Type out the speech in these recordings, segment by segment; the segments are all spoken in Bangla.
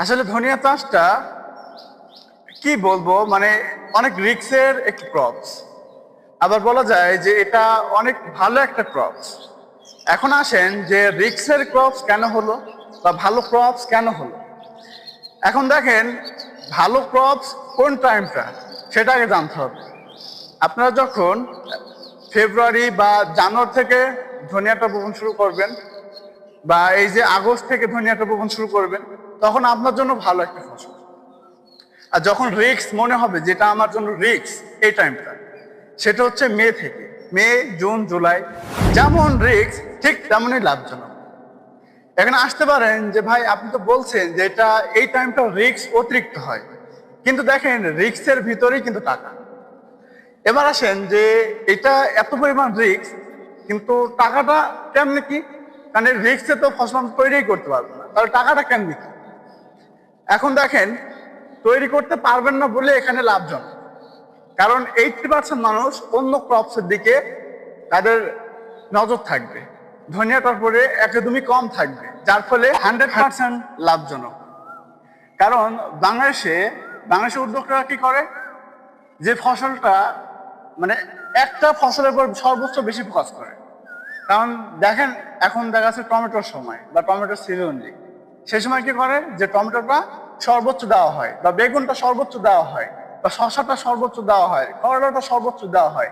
আসলে ধনিয়া চাষটা কি বলবো, মানে অনেক রিস্কের একটি ক্রপস। আবার বলা যায় যে এটা অনেক ভালো একটা ক্রপস। এখন আসেন যে রিস্কের ক্রপস কেন হলো বা ভালো ক্রপস কেন হলো। এখন দেখেন, ভালো ক্রপস কোন টাইমটা সেটা আগে জানতে হবে। আপনারা যখন ফেব্রুয়ারি বা জানুয়ারি থেকে ধনিয়াটা বপন শুরু করবেন, বা এই যে আগস্ট থেকে ধনিয়াটা বপন শুরু করবেন, তখন আপনার জন্য ভালো একটা ফসল। আর যখন রিস্ক মনে হবে যেটা আমার জন্য রিস্ক, এই টাইমটা সেটা হচ্ছে মে থেকে। মে, জুন, জুলাই যেমন রিস্ক ঠিক তেমনই লাভজনক। এখানে আসতে পারেন যে ভাই আপনি তো বলছেন যে এটা এই টাইমটা রিস্ক অতিরিক্ত হয়, কিন্তু দেখেন রিস্কের ভিতরেই কিন্তু টাকা। এবার আসেন যে এটা এত পরিমাণ রিস্ক, কিন্তু টাকাটা কেমনে কি? কারণ রিস্কে তো ফসল আমি তৈরি করতে পারবো না, তাহলে টাকাটা কেমনে কি? এখন দেখেন, তৈরি করতে পারবেন না বলে এখানে লাভজনক। কারণ 80% মানুষ অন্য ক্রপসের দিকে তাদের নজর থাকবে, ধনিয়াটার পরে একদমই কম থাকবে, যার ফলে 100% লাভজনক। কারণ বাংলাদেশের উদ্যোক্তারা কি করে, যে ফসলটা মানে একটা ফসলের উপর সর্বোচ্চ বেশি ফোকাস করে। কারণ দেখেন, এখন দেখা যাচ্ছে টমেটোর সময় বা টমেটোর সিজনলি, সেই সময় কি করে যে টমেটোটা সর্বোচ্চ দেওয়া হয়, বা বেগুনটা সর্বোচ্চ দেওয়া হয়, বা শসাটা সর্বোচ্চ দেওয়া হয়, করলাটা সর্বোচ্চ দেওয়া হয়।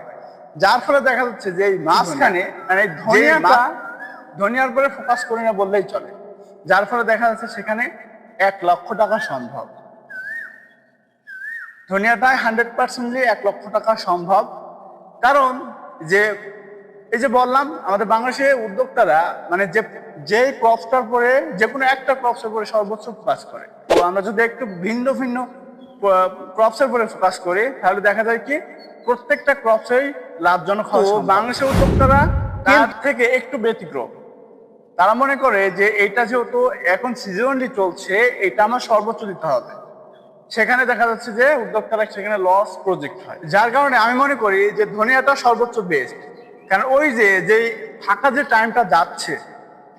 যার ফলে দেখা যাচ্ছে যে এই মাঝখানে মানে ধনিয়ার উপরে ফোকাস করি না বললেই চলে। যার ফলে দেখা যাচ্ছে সেখানে 1,00,000 টাকা সম্ভব। ধনিয়াটায় 100%লি 1,00,000 টাকা সম্ভব। কারণ যে এই যে বললাম, আমাদের বাংলাদেশে উদ্যোক্তারা মানে যে ক্রপসটার পরে যে কোনো একটা ক্রপসের পরে সর্বোচ্চ ফোকাস করে। তো আমরা যদি একটু ভিন্ন ভিন্ন ক্রপসের পরে ফোকাস করি, তাহলে দেখা যায় কি প্রত্যেকটা ক্রপসেই লাভজনক হয়। বাংলাদেশের উদ্যোক্তারা তার থেকে একটু ব্যতিক্রম। তারা মনে করে যে এইটা যেহেতু এখন সিজনলি চলছে, এটা আমার সর্বোচ্চ দিতে হবে। সেখানে দেখা যাচ্ছে যে উদ্যোক্তারা সেখানে লস প্রজেক্ট হয়। যার কারণে আমি মনে করি যে ধনিয়াটা সর্বোচ্চ বেস্ট। কারণ ওই যে ফাঁকা যে টাইমটা যাচ্ছে,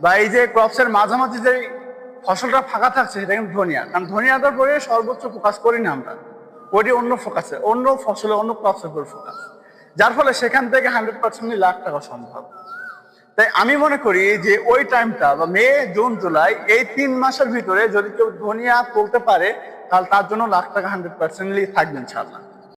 বা এই যে ক্রপসের মাঝামাঝি যে ফসলটা ফাঁকা থাকছে, সেটা কিন্তু ধনিয়া। কারণ ধনিয়াটার পরে সর্বোচ্চ ফোকাস করি না আমরা, ওইটি অন্য ফসলে অন্য ক্রপসের উপর ফোকাস। যার ফলে সেখান থেকে 100%লি লাখ টাকা সম্ভব। তাই আমি মনে করি যে ওই টাইমটা বা মে, জুন, জুলাই এই 3 মাসের ভিতরে যদি কেউ ধনিয়া তুলতে পারে, তাহলে তার জন্য লাখ টাকা 100%লি থাকবে ইনশাআল্লাহ।